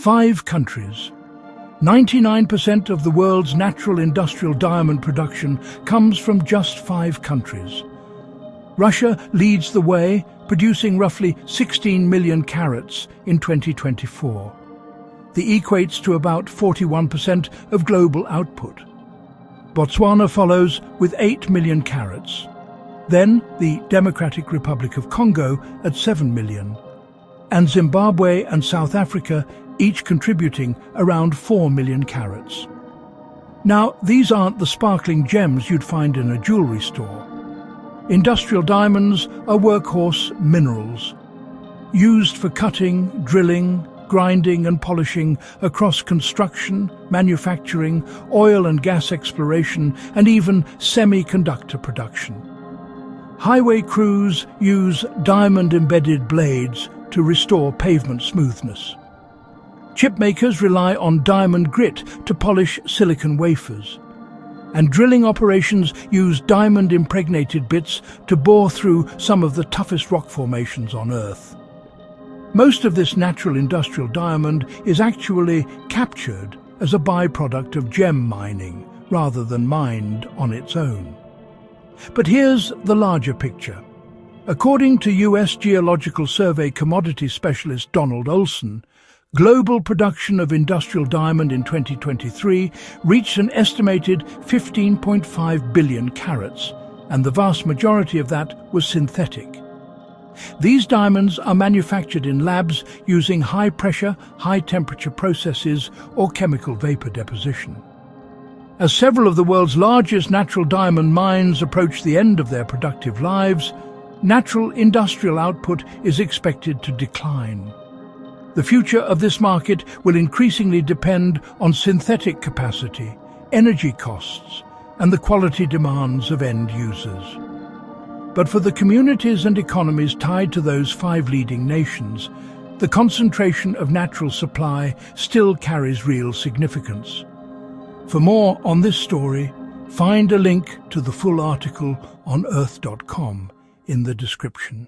5 countries. 99% of the world's natural industrial diamond production comes from just 5 countries. Russia leads the way, producing roughly 16 million carats in 2024. The equates to about 41% of global output. Botswana follows with 8 million carats. Then the Democratic Republic of Congo at 7 million. And Zimbabwe and South Africa each contributing around 4 million carats. Now, these aren't the sparkling gems you'd find in a jewelry store. Industrial diamonds are workhorse minerals, used for cutting, drilling, grinding and polishing across construction, manufacturing, oil and gas exploration, and even semiconductor production. Highway crews use diamond-embedded blades to restore pavement smoothness. Chip makers rely on diamond grit to polish silicon wafers. And drilling operations use diamond-impregnated bits to bore through some of the toughest rock formations on Earth. Most of this natural industrial diamond is actually captured as a byproduct of gem mining, rather than mined on its own. But here's the larger picture. According to US Geological Survey commodity specialist Donald Olson, global production of industrial diamond in 2023 reached an estimated 15.5 billion carats, and the vast majority of that was synthetic. These diamonds are manufactured in labs using high-pressure, high-temperature processes or chemical vapor deposition. As several of the world's largest natural diamond mines approach the end of their productive lives, natural industrial output is expected to decline. The future of this market will increasingly depend on synthetic capacity, energy costs, and the quality demands of end users. But for the communities and economies tied to those 5 leading nations, the concentration of natural supply still carries real significance. For more on this story, find a link to the full article on Earth.com in the description.